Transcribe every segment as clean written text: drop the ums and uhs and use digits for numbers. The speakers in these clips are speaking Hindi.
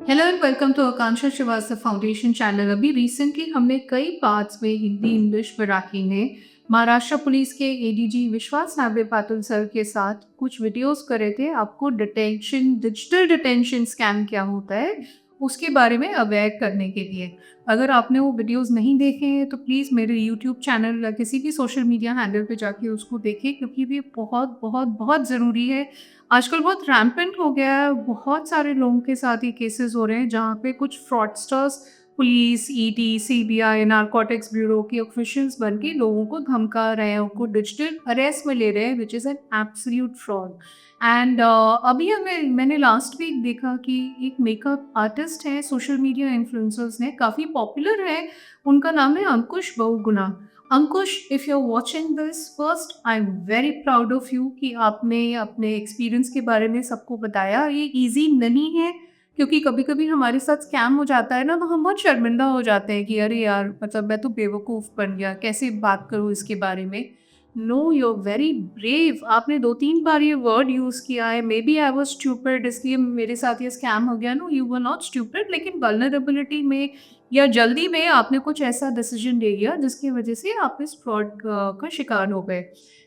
Hello and welcome to Akanksha Srivastava foundation channel. अभी रिसेंटली हमने कई पार्ट्स में हिंदी, इंग्लिश, मराठी में महाराष्ट्र पुलिस के एडीजी विश्वास नावे पाटिल सर के साथ कुछ वीडियोस करे थे। आपको डिटेंशन डिजिटल डिटेंशन स्कैम क्या होता है उसके बारे में अवेयर करने के लिए। अगर आपने वो वीडियोस नहीं देखे हैं तो प्लीज़ मेरे यूट्यूब चैनल या किसी भी सोशल मीडिया हैंडल पे जाके उसको देखें, क्योंकि ये बहुत बहुत बहुत ज़रूरी है। आजकल बहुत रैम्पेंट हो गया है, बहुत सारे लोगों के साथ ये केसेस हो रहे हैं जहाँ पे कुछ fraudsters police, ED, CBI, narcotics bureau के ऑफिशियल्स बन के लोगों को धमका रहे हैं, उनको डिजिटल अरेस्ट में ले रहे हैं, which is an absolute fraud. And अभी मैंने लास्ट वीक देखा कि एक मेकअप आर्टिस्ट है, सोशल मीडिया इन्फ्लुएंसर्स ने, काफ़ी पॉपुलर है, उनका नाम है Ankush Bahuguna. Ankush, if you are watching this, first I am very proud of you कि आपने अपने एक्सपीरियंस के बारे में सबको बताया। ये ईज़ी नहीं है, क्योंकि कभी-कभी हमारे साथ स्कैम हो जाता है ना, तो हम बहुत शर्मिंदा हो जाते हैं कि अरे यार! मतलब मैं तो बेवकूफ़ बन गया, कैसे बात करूँ इसके बारे में। No, you are very brave. आपने 2-3 बार ये वर्ड यूज़ किया है, मेबी आई वाज़ स्टूपिड इसलिए मेरे साथ ये स्कैम हो गया। No, you were not stupid, लेकिन वल्नरेबिलिटी में या जल्दी में आपने कुछ ऐसा डिसीजन ले लिया जिसकी वजह से आप इस फ्रॉड का शिकार हो गए।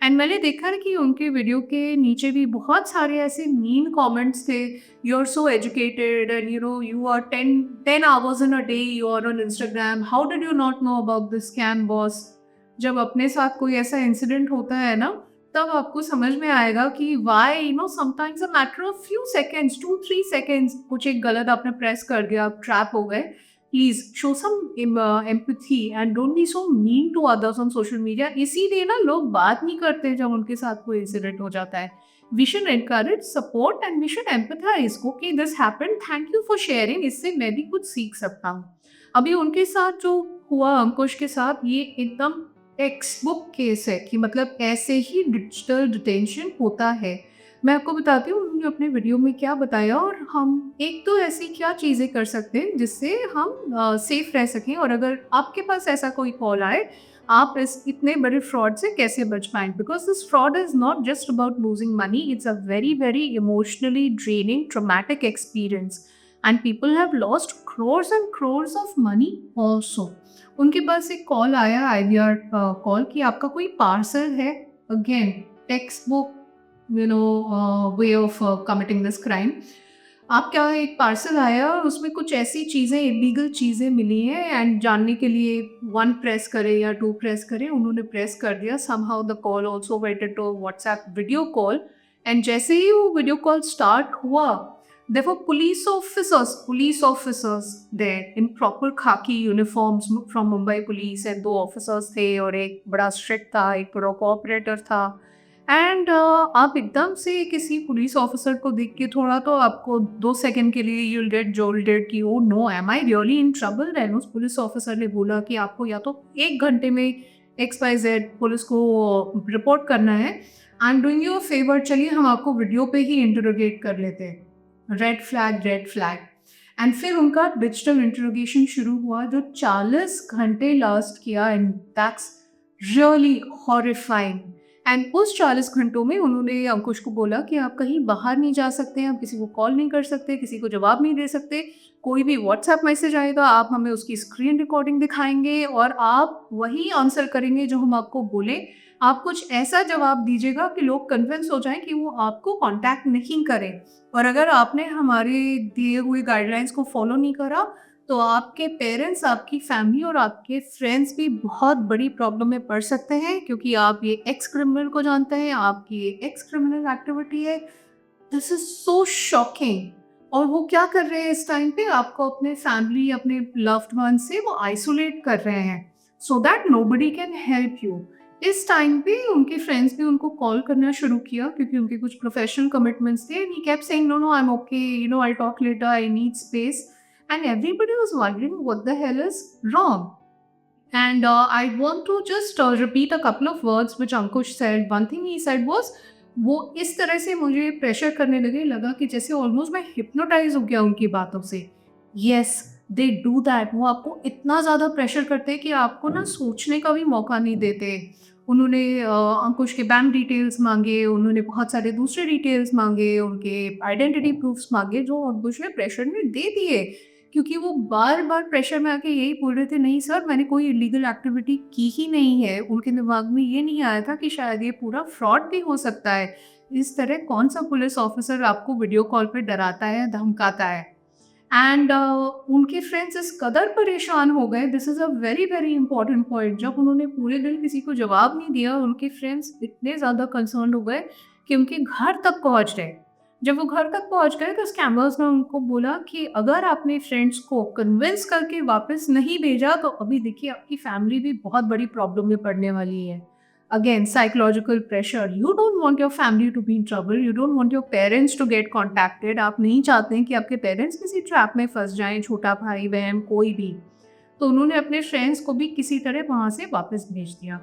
एंड मैंने देखा है कि उनके वीडियो के नीचे भी बहुत सारे ऐसे मीन कमेंट्स थे। You are so educated and you are 10 hours in a day you are on Instagram, how did you not know about this scam boss. जब अपने साथ कोई ऐसा इंसिडेंट होता है ना, तब आपको समझ में आएगा कि why sometimes a matter of few seconds, 2-3 seconds, कुछ एक गलत आपने प्रेस कर दिया, आप ट्रैप हो गए। Please show some empathy and don't be so mean to others on social media. इसीलिए ना लोग बात नहीं करते जब उनके साथ कोई इंसिडेंट हो जाता है। We should encourage, support and we should empathise, okay this happened, thank you for sharing, इससे मैं भी कुछ सीख सकता हूँ। अभी उनके साथ जो हुआ अंकुश के साथ, ये एकदम टेक्स्ट बुक केस है कि मतलब ऐसे ही डिजिटल डिटेंशन होता है। मैं आपको बताती हूँ उन्होंने अपने वीडियो में क्या बताया, और हम एक तो ऐसी क्या चीज़ें कर सकते हैं जिससे हम सेफ रह सकें, और अगर आपके पास ऐसा कोई कॉल आए, आप इस इतने बड़े फ्रॉड से कैसे बच पाएँ? Because this fraud is not just about losing money, it's a very, very emotionally draining traumatic experience and people have lost crores and crores of money also. उनके पास एक कॉल आया, आईवीआर कॉल, कि आपका कोई पार्सल है, again text book way of committing this crime. आपका एक पार्सल आया और उसमें कुछ ऐसी चीज़ें, इलीगल चीज़ें मिली हैं, एंड जानने के लिए 1 प्रेस करें या 2 प्रेस करें, उन्होंने प्रेस कर दिया। Somehow the call also went into WhatsApp video call, and जैसे ही वो वीडियो कॉल स्टार्ट हुआ, there were police officers there in proper khaki uniforms from Mumbai police, and 2 officers थे और एक बड़ा स्ट्रिक्ट था, एक बड़ा कोऑपरेटर था। एंड आप एकदम से किसी पुलिस ऑफिसर को देख के थोड़ा तो आपको 2 सेकंड के लिए यू विल गेट जोल्टेड कि oh no, am I really in trouble? And उस पुलिस ऑफिसर ने बोला कि आपको या तो 1 घंटे में XYZ पुलिस को रिपोर्ट करना है। I am doing you a favour, चलिए हम आपको वीडियो पे ही इंटरोगेट कर लेते हैं। Red flag, red flag. And फिर उनका डिजिटल इंटरोगेशन शुरू हुआ जो 40 घंटे लास्ट किया, and that's really horrifying. And उस 40 घंटों में उन्होंने अंकुश को बोला कि आप कहीं बाहर नहीं जा सकते, आप किसी को कॉल नहीं कर सकते, किसी को जवाब नहीं दे सकते। कोई भी व्हाट्सएप मैसेज आएगा, आप हमें उसकी स्क्रीन रिकॉर्डिंग दिखाएँगे और आप वही आंसर करेंगे जो हम आपको बोलें। आप कुछ ऐसा जवाब दीजिएगा कि लोग कन्विंस हो जाएँ कि वो आपको कॉन्टैक्ट नहीं करें। और अगर आपने हमारे दिए हुए गाइडलाइंस को फॉलो नहीं करा, तो आपके पेरेंट्स, आपकी फैमिली और आपके फ्रेंड्स भी बहुत बड़ी प्रॉब्लम में पड़ सकते हैं, क्योंकि आप ये एक्स क्रिमिनल को जानते हैं, आपकी ये एक्स क्रिमिनल एक्टिविटी है। This is so shocking. और वो क्या कर रहे हैं इस टाइम पे? आपको अपने फैमिली, अपने लव्ड वन से वो आइसोलेट कर रहे हैं, so that nobody can help you. इस टाइम पे उनके फ्रेंड्स ने उनको कॉल करना शुरू किया, क्योंकि उनके कुछ प्रोफेशनल कमिटमेंट्स थे, and he kept saying, "no, no, I am okay, I will talk later, I need space." And everybody was wondering what the hell is wrong. And I want to just repeat a couple of words which Ankush said. One thing he said was, वो इस तरह से मुझे प्रेशर करने लगे, लगा कि जैसे ऑलमोस्ट मैं हिप्नोटाइज हो गया उनकी बातों से। Yes, they do that. वो आपको इतना ज़्यादा प्रेशर करते हैं कि आपको ना सोचने का भी मौका नहीं देते। उन्होंने अंकुश के बैंक डिटेल्स माँगे, उन्होंने बहुत सारे दूसरे डिटेल्स माँगे, उनके आइडेंटिटी प्रूफ्स माँगे जो अंकुश ने प्रेशर में दे दिए। क्योंकि वो बार-बार प्रेशर में आके यही बोल रहे थे, नहीं सर मैंने कोई इल्लीगल एक्टिविटी की ही नहीं है। उनके दिमाग में ये नहीं आया था कि शायद ये पूरा फ्रॉड भी हो सकता है। इस तरह कौन-सा पुलिस ऑफ़िसर आपको वीडियो कॉल पे डराता है, धमकाता है। एंड उनके फ्रेंड्स इस कदर परेशान हो गए, this is a very very important point, जब उन्होंने पूरे दिन किसी को जवाब नहीं दिया, उनके फ्रेंड्स इतने ज़्यादा कंसर्न हो गए कि उनके घर तक पहुँच गए। जब वो घर तक पहुँच गए तो स्कैमर्स ने उनको बोला कि अगर आपने फ्रेंड्स को कन्विंस करके वापस नहीं भेजा तो अभी देखिए आपकी फैमिली भी बहुत बड़ी प्रॉब्लम में पड़ने वाली है। Again, psychological pressure. You don't want your family to be in trouble. You don't want your parents to get contacted. आप नहीं चाहते हैं कि आपके पेरेंट्स किसी ट्रैप में फंस जाएं, छोटा भाई बहन कोई भी। तो उन्होंने अपने फ्रेंड्स को भी किसी तरह वहाँ से वापस भेज दिया।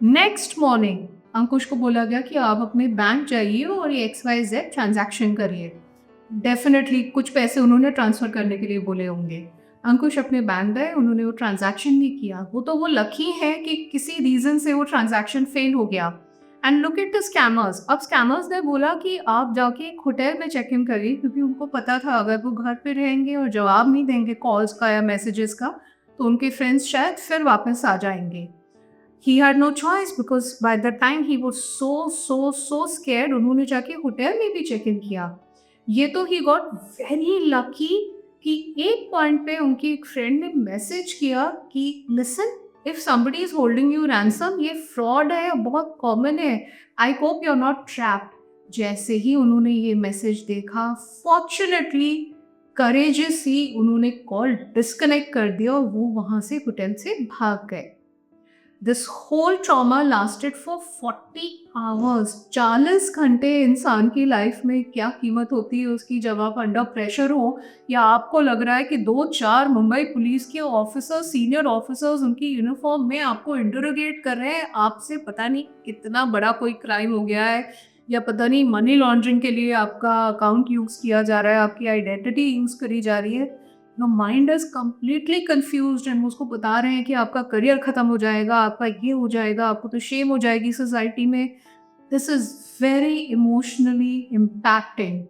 नेक्स्ट मॉर्निंग अंकुश को बोला गया कि आप अपने बैंक जाइए और ये XYZ ट्रांजैक्शन करिए। डेफ़िनेटली कुछ पैसे उन्होंने ट्रांसफ़र करने के लिए बोले होंगे। अंकुश अपने बैंक गए, उन्होंने वो ट्रांज़ैक्शन भी किया। वो लकी हैं कि किसी रीज़न से वो ट्रांज़ैक्शन फ़ेल हो गया। And look at the scammers. अब स्कैमर्स ने बोला कि आप जाके एक होटल में चेक इन करिए, क्योंकि उनको पता था अगर वो घर पे रहेंगे और जवाब नहीं देंगे कॉल्स का या मैसेजेस का, तो उनके फ्रेंड्स शायद फिर वापस आ जाएँगे। He had no choice because by the time he was so scared, उन्होंने जाके होटल में भी चेक इन किया। ये तो ही गॉट वेरी लकी कि एक पॉइंट पे उनकी एक फ्रेंड ने मैसेज किया कि listen, if somebody is holding you ransom, ये फ्रॉड है, बहुत कॉमन है, I hope you are not trapped. जैसे ही उन्होंने ये मैसेज देखा, फॉर्चुनेटली करेजियसली उन्होंने कॉल डिस्कनेक्ट कर दिया और वो वहां से होटल से भाग गए। This whole trauma lasted for 40 hours. 40 घंटे इंसान की लाइफ में क्या कीमत होती है उसकी, जब आप अंडर प्रेशर हो या आपको लग रहा है कि 2-4 मुंबई पुलिस के ऑफिसर्स, सीनियर ऑफिसर्स उनकी यूनिफॉर्म में आपको इंटरोगेट कर रहे हैं, आपसे पता नहीं कितना बड़ा कोई क्राइम हो गया है या पता नहीं मनी लॉन्ड्रिंग के लिए आपका अकाउंट यूज़ किया जा रहा है, आपकी आइडेंटिटी यूज़ करी जा रही है। Your mind is completely confused and उसको बता रहे हैं कि आपका करियर खत्म हो जाएगा, आपका ये हो जाएगा, आपको तो शेम हो जाएगी सोसाइटी में। This is very emotionally impacting.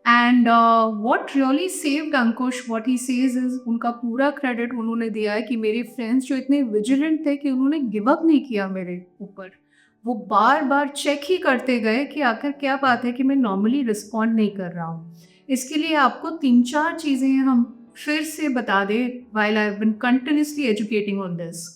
And what really saved Ankush, what he says is, उनका पूरा क्रेडिट उन्होंने दिया है कि मेरे फ्रेंड्स जो इतने विजिलेंट थे कि उन्होंने गिव अप नहीं किया मेरे ऊपर। वो बार बार चेक ही करते गए कि आखिर क्या बात है कि मैं नॉर्मली रिस्पॉन्ड नहीं कर रहा हूँ। इसके लिए आपको 3-4 चीज़ें हम फिर से बता दें, while I have been continuously educating on this.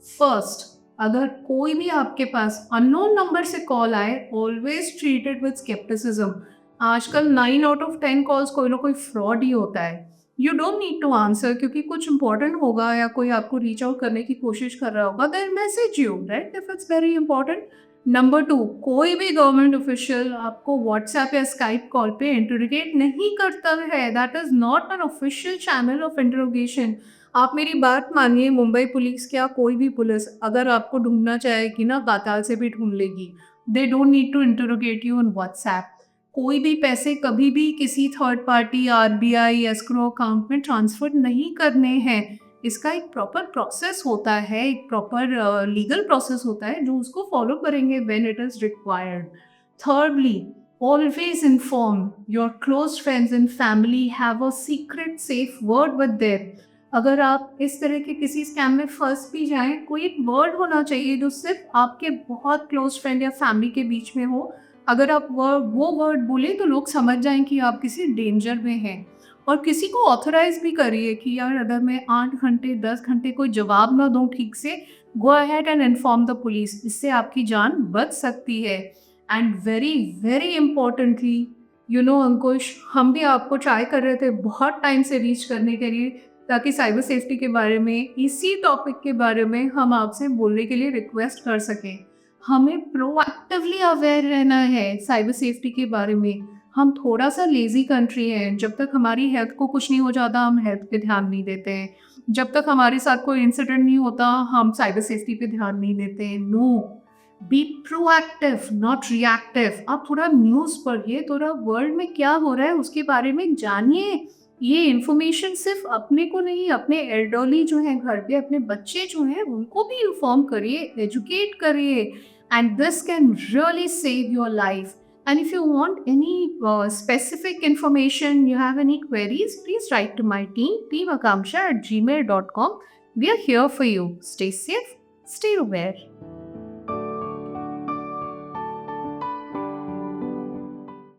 First, अगर कोई भी आपके पास अननोन नंबर से कॉल आए, always treat it with scepticism. आजकल 9 आउट ऑफ 10 कॉल्स कोई ना कोई फ्रॉड ही होता है। You don't need to answer, क्योंकि कुछ इंपॉर्टेंट होगा या कोई आपको रीच आउट करने की कोशिश कर रहा होगा, then message you, right, if it's very important. Number 2, कोई भी गवर्नमेंट ऑफिशियल आपको व्हाट्सएप या स्काइप कॉल पे इंटरोगेट नहीं करता है। That is not an official channel of interrogation. आप मेरी बात मानिए, मुंबई पुलिस क्या कोई भी पुलिस अगर आपको ढूंढना चाहेगी ना, पाताल से भी ढूंढ लेगी। They don't need to interrogate you on WhatsApp. कोई भी पैसे कभी भी किसी third party, RBI, escrow account में ट्रांसफर नहीं करने हैं। इसका एक प्रॉपर प्रोसेस होता है, एक प्रॉपर लीगल प्रोसेस होता है जो उसको फॉलो करेंगे when it is required. Thirdly, always inform your close friends and family, have a secret safe word with them. अगर आप इस तरह के किसी स्कैम में फंस भी जाएं, कोई एक वर्ड होना चाहिए जो सिर्फ आपके बहुत क्लोज फ्रेंड या फैमिली के बीच में हो। अगर आप वो वर्ड बोले तो लोग समझ जाएं कि आप किसी डेंजर में हैं। और किसी को ऑथराइज भी करिए कि यार अगर मैं 8 घंटे 10 घंटे कोई जवाब ना दूं ठीक से, go ahead and inform the police. इससे आपकी जान बच सकती है। And very very importantly, you know Ankush, हम भी आपको ट्राई कर रहे थे बहुत टाइम से रीच करने के लिए, ताकि साइबर सेफ्टी के बारे में, इसी टॉपिक के बारे में हम आपसे बोलने के लिए रिक्वेस्ट कर सकें। हमें प्रोएक्टिवली अवेयर रहना है साइबर सेफ्टी के बारे में। हम थोड़ा सा लेज़ी कंट्री है, जब तक हमारी हेल्थ को कुछ नहीं हो जाता हम हेल्थ पे ध्यान नहीं देते हैं। जब तक हमारे साथ कोई इंसिडेंट नहीं होता हम साइबर सेफ्टी पे ध्यान नहीं देते हैं। No, be proactive not reactive. आप थोड़ा न्यूज़ पढ़िए, थोड़ा वर्ल्ड में क्या हो रहा है उसके बारे में जानिए। ये इन्फॉर्मेशन सिर्फ अपने को नहीं, अपने एल्डरली जो है घर पे, अपने बच्चे जो हैं उनको भी इन्फॉर्म करिए, एजुकेट करिए, and this can really save your life. And if you want any specific information, you have any queries, please write to my team, teamakamsha@gmail.com. We are here for you. Stay safe, stay aware.